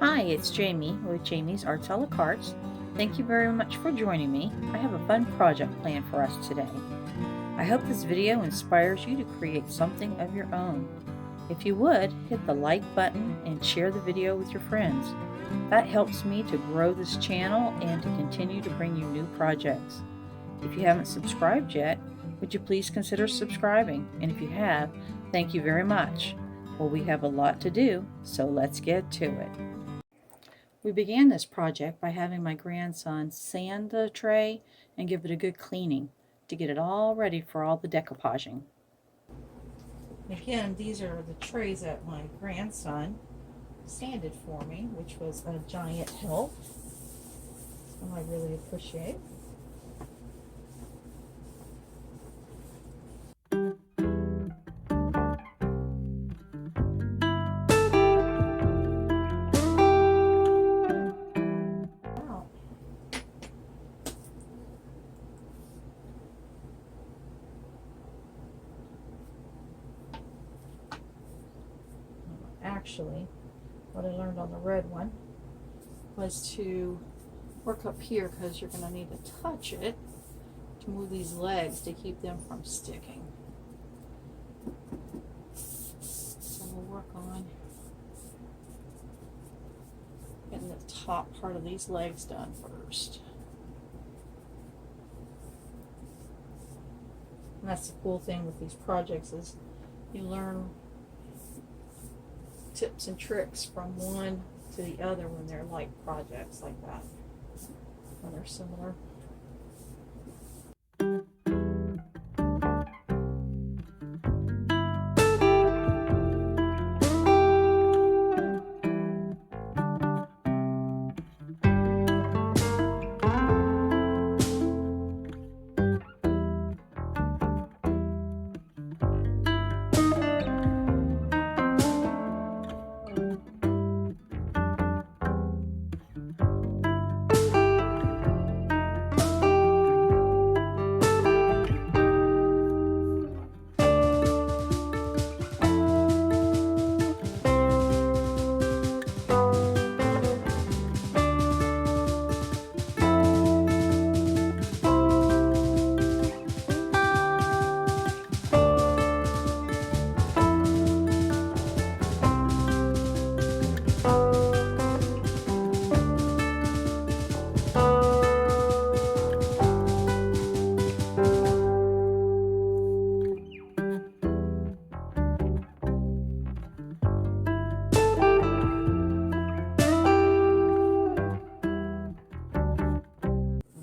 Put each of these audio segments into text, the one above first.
Hi, it's Jamie with Jamie's Arts a la Cartes. Thank you very much for joining me. I have a fun project planned for us today. I hope this video inspires you to create something of your own. If you would, hit the like button and share the video with your friends. That helps me to grow this channel and to continue to bring you new projects. If you haven't subscribed yet, would you please consider subscribing? And if you have, thank you very much. Well, we have a lot to do, so let's get to it. We began this project by having my grandson sand the tray and give it a good cleaning to get it all ready for all the decoupaging. Again, these are the trays that my grandson sanded for me, which was a giant help. So I really appreciate. Actually, what I learned on the red one was to work up here because you're going to need to touch it to move these legs to keep them from sticking. So we'll work on getting the top part of these legs done first. And that's the cool thing with these projects is you learn tips and tricks from one to the other when they're like projects like that, when they're similar.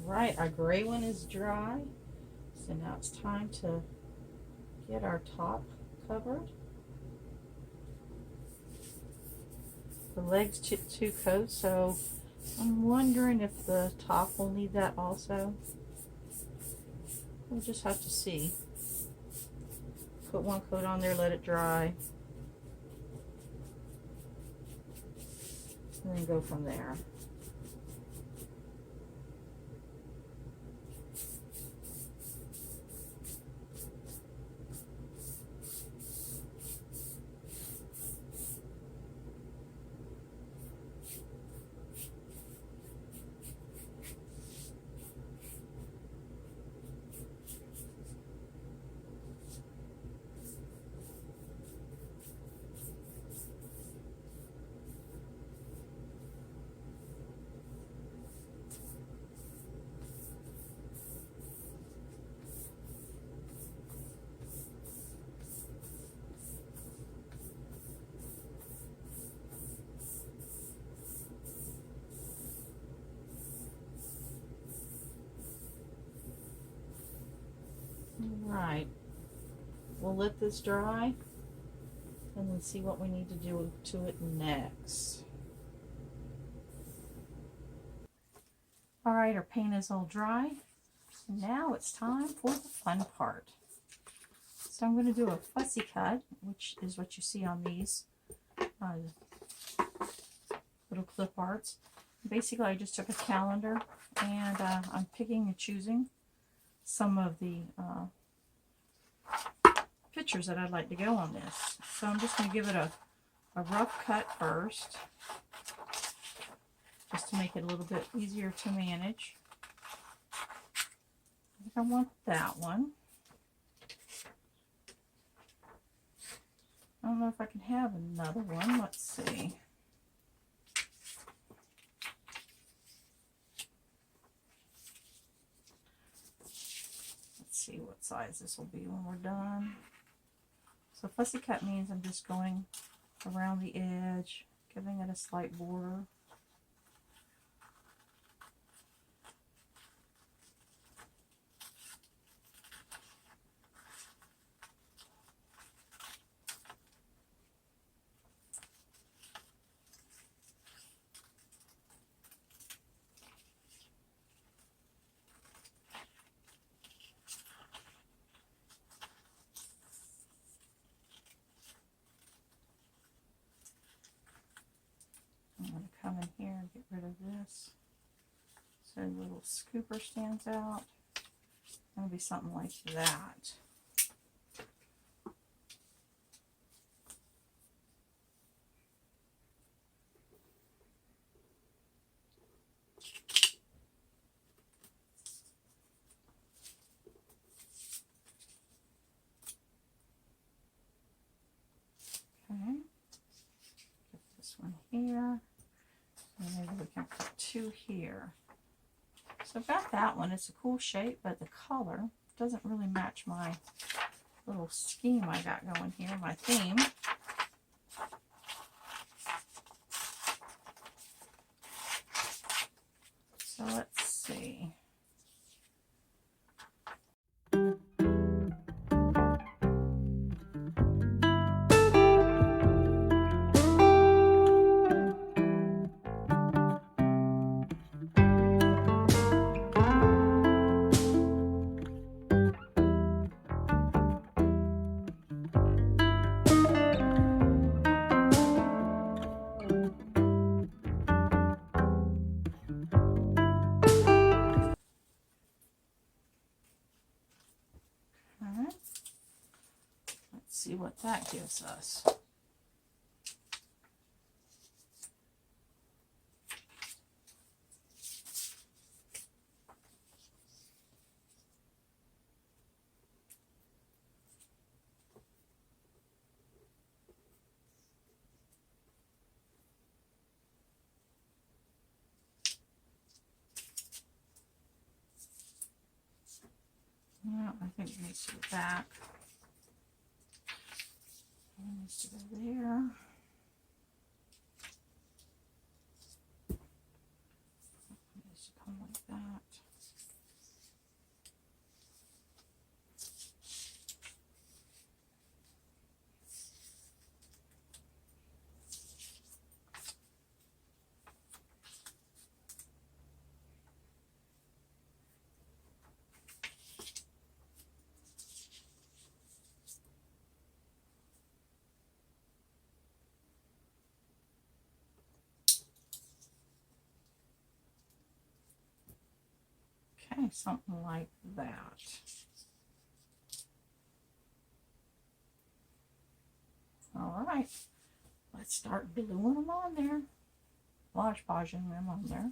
Right, our gray one is dry, so now it's time to get our top covered. The legs took 2 coats, so I'm wondering if the top will need that also. We'll just have to see. Put 1 coat on there, let it dry, and then go from there. Right, we'll let this dry and then see what we need to do to it next. All right, our paint is all dry. Now it's time for the fun part. So I'm going to do a fussy cut, which is what you see on these little clip arts. Basically, I just took a calendar and I'm picking and choosing some of the pictures that I'd like to go on this. So I'm just going to give it a rough cut first. just to make it a little bit easier to manage. I think I want that one. I don't know if I can have another one. Let's see. Let's see what size this will be when we're done. So fussy cut means I'm just going around the edge, giving it a slight border. I'm going to come in here and get rid of this. So the little scooper stands out. It'll be something like that. Okay. Get this one here. And maybe we can put two here. So I've got that one. It's a cool shape, but the color doesn't really match my little scheme I got going here, my theme. So let's see. See what that gives us. Yeah, I think it needs to go back. It needs to go there. It needs to come like that. Okay, something like that. All right, let's start gluing them on there. Mod Podging them on there.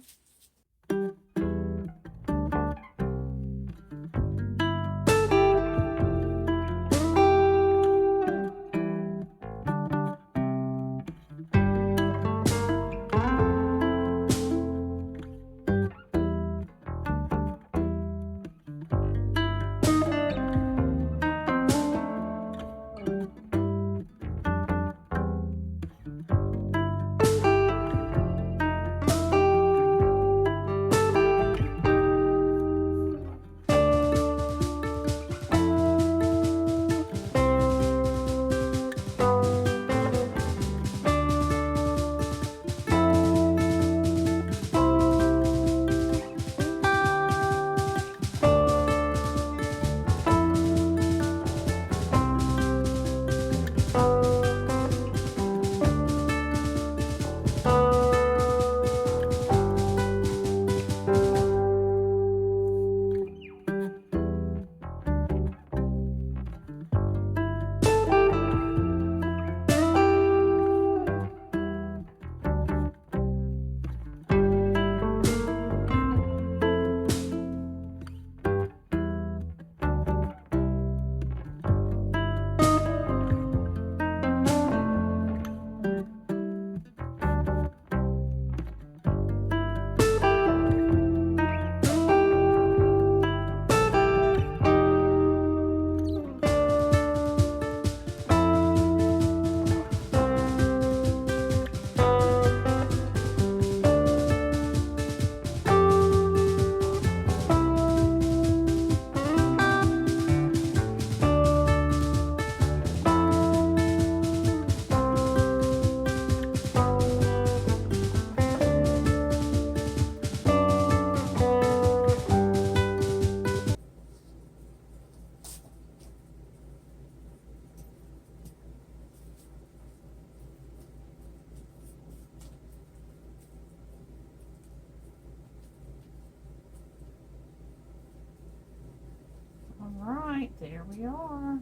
there we are.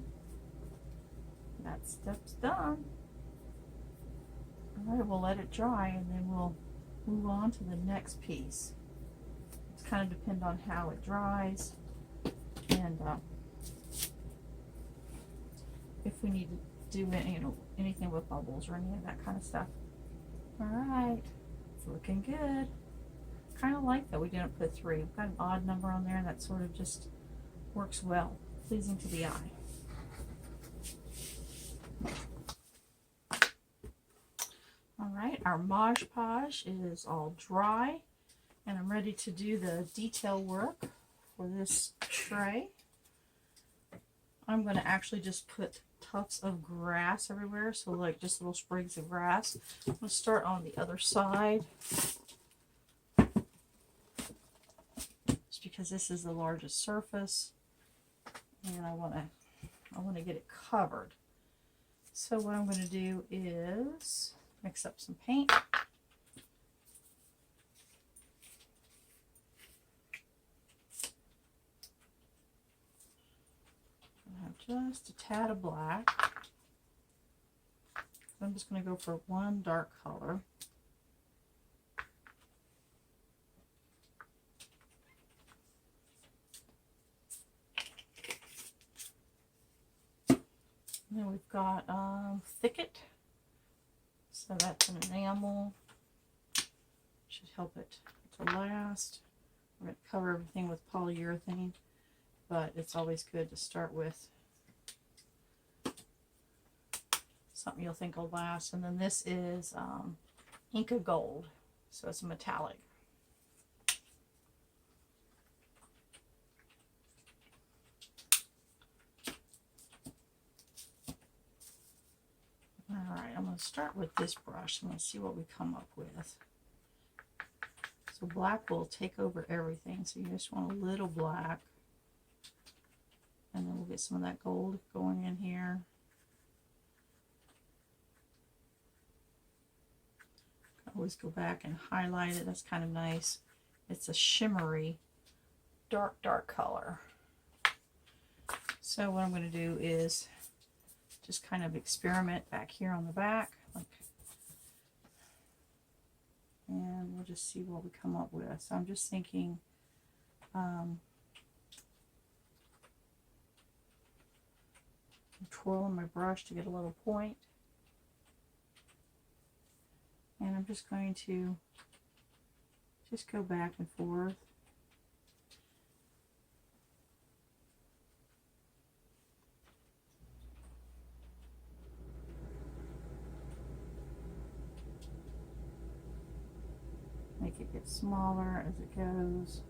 That step's done. All right, we'll let it dry and then we'll move on to the next piece. It's kind of depend on how it dries and if we need to do anything with bubbles or any of that kind of stuff. All right, it's looking good. Kind of like that we didn't put 3. We've got an odd number on there, and that sort of just works well, pleasing to the eye. All right, our Mod Podge is all dry, and I'm ready to do the detail work for this tray. I'm going to actually just put tufts of grass everywhere, so like just little sprigs of grass. I'm going to start on the other side, just because this is the largest surface, and I want to get it covered. So what I'm going to do is mix up some paint. I have just a tad of black. I'm just going to go for one dark color. And then we've got thicket. So that's an enamel. Should help it to last. We're going to cover everything with polyurethane, but it's always good to start with something you'll think will last. And then this is Inca Gold, so it's a metallic. Alright, I'm going to start with this brush. I'm going to see what we come up with. So black will take over everything, so you just want a little black. And then we'll get some of that gold going in here. Always go back and highlight it. That's kind of nice. It's a shimmery, dark color. So what I'm going to do is just kind of experiment back here on the back, and we'll just see what we come up with. So I'm just thinking I'm twirling my brush to get a little point, and I'm just going to just go back and forth. Make it get smaller as it goes.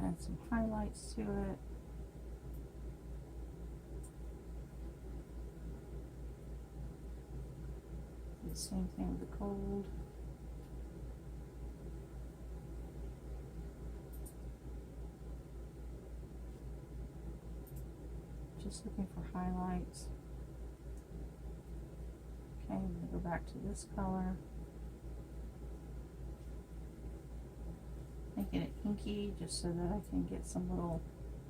Add some highlights to it. Do the same thing with the gold. Just looking for highlights. Okay, I'm going to go back to this color. Making it inky just so that I can get some little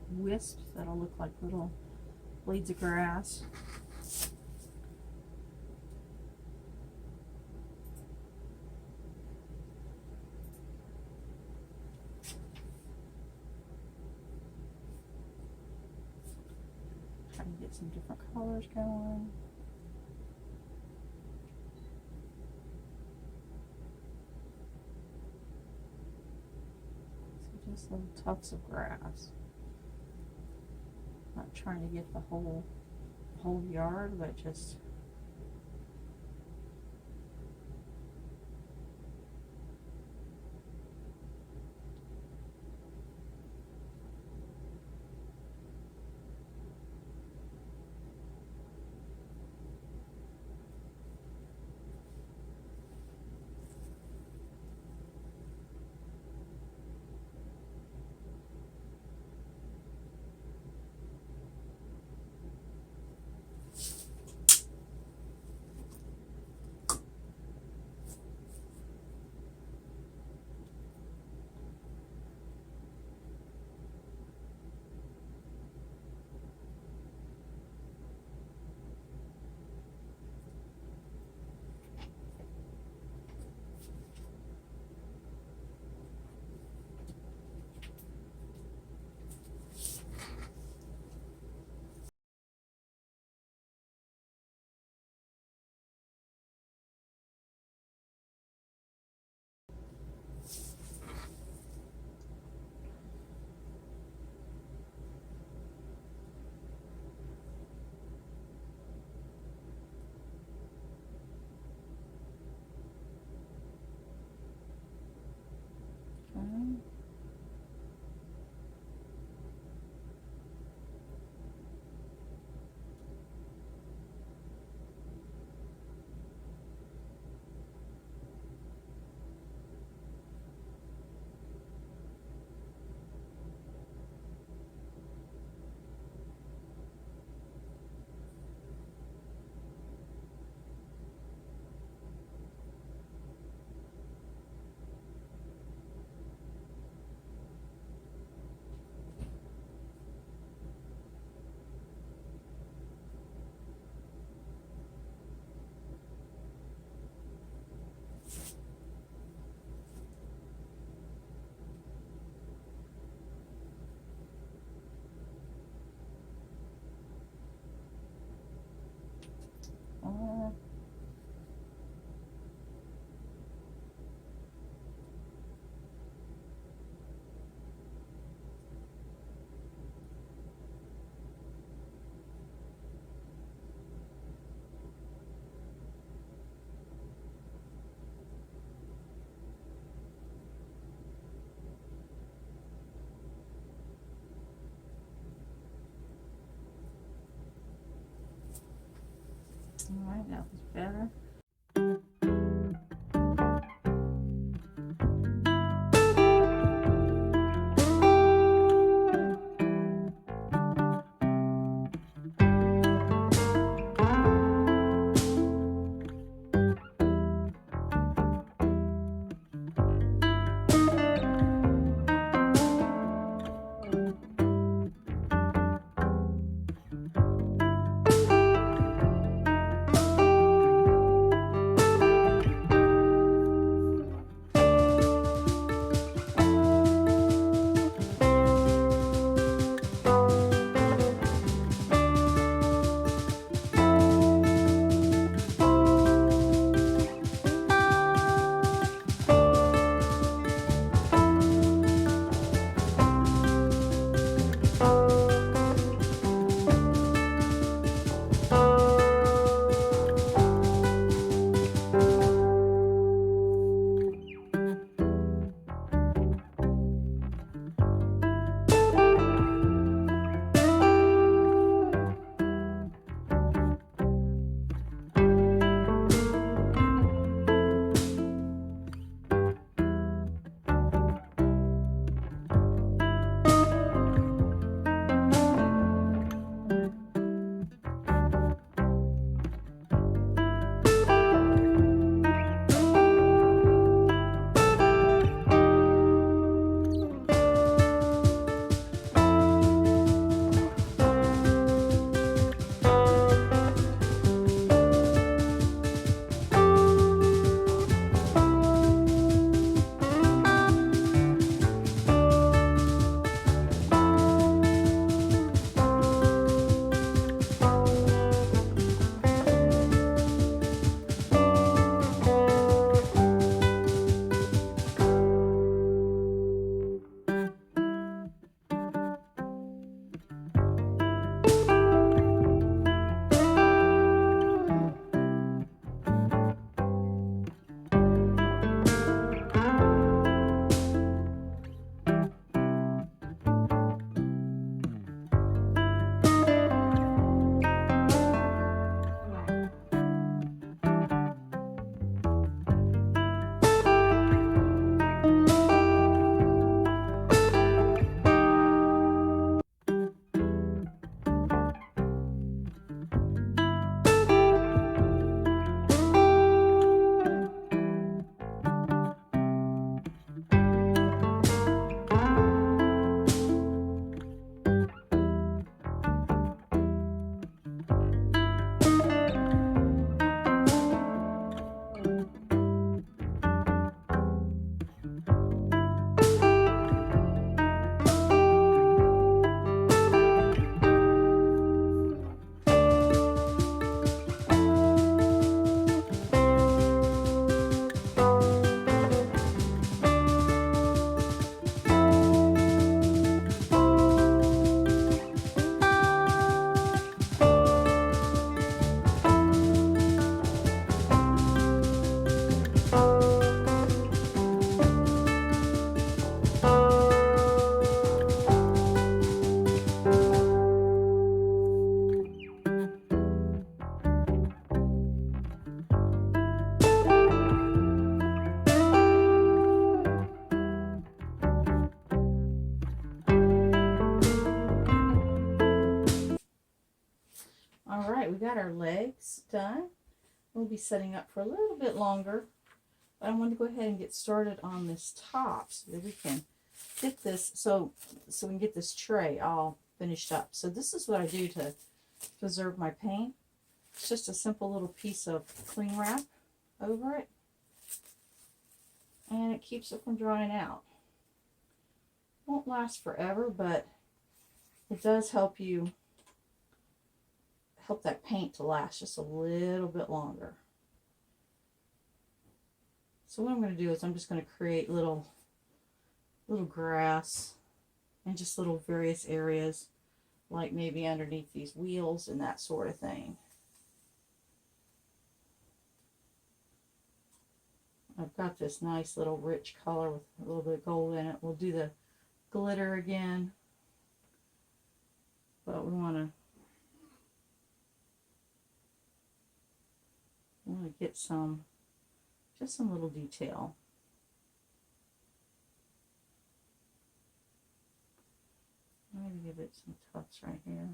wisps that'll look like little blades of grass. Trying to get some different colors going. So just little tufts of grass. Not trying to get the whole yard, but just Alright, that was better. Alright, we got our legs done. We'll be setting up for a little bit longer. But I want to go ahead and get started on this top so that we can get this, so we can get this tray all finished up. So this is what I do to preserve my paint. It's just a simple little piece of cling wrap over it. And it keeps it from drying out. Won't last forever, but it does help that paint to last just a little bit longer. So what I'm going to do is I'm just going to create little grass and just little various areas, like maybe underneath these wheels and that sort of thing. I've got this nice little rich color with a little bit of gold in it. We'll do the glitter again, but we want to I'm going to get some, just some little detail. Maybe give it some tufts right here.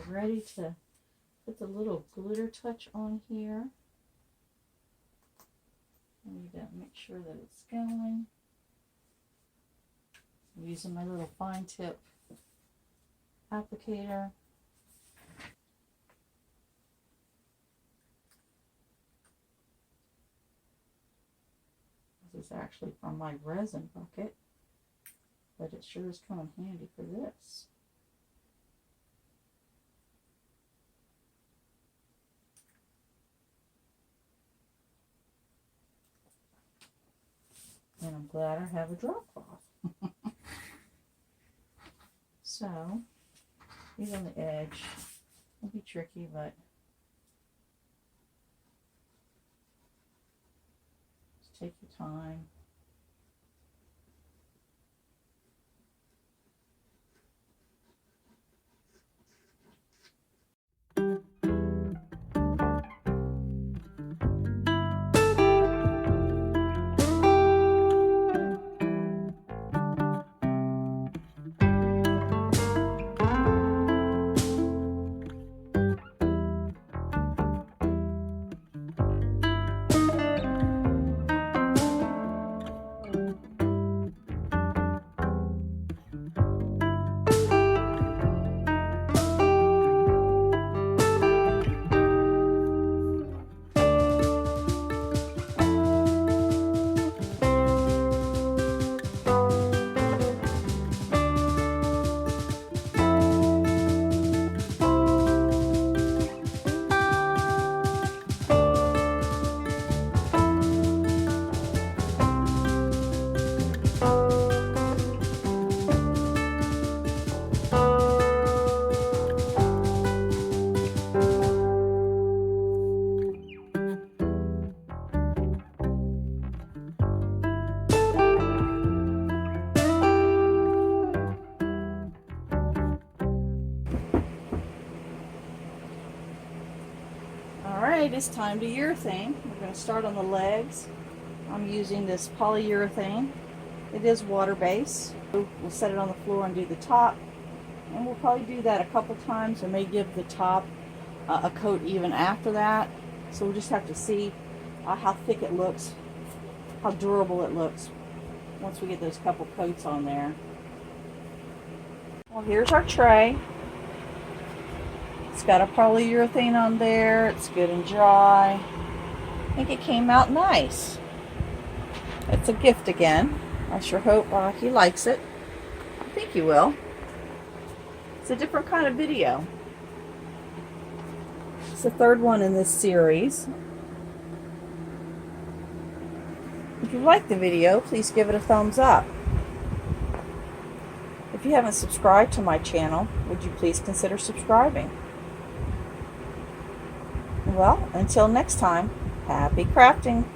We're ready to put the little glitter touch on here. I need to make sure that it's going. I'm using my little fine tip applicator. This is actually from my resin bucket, but it sure is coming handy for this. And I'm glad I have a drop cloth. So, these on the edge will be tricky, but just take your time. Alright, it's time to urethane. We're going to start on the legs. I'm using this polyurethane. It is water-based. We'll set it on the floor and do the top. And we'll probably do that a couple times. I may give the top a coat even after that. So we'll just have to see how thick it looks, how durable it looks once we get those couple coats on there. Well, here's our tray. It's got a polyurethane on there. It's good and dry. I think it came out nice. It's a gift again. I sure hope he likes it. I think he will. It's a different kind of video. It's the third one in this series. If you like the video, please give it a thumbs up. If you haven't subscribed to my channel, would you please consider subscribing? Well, until next time, happy crafting!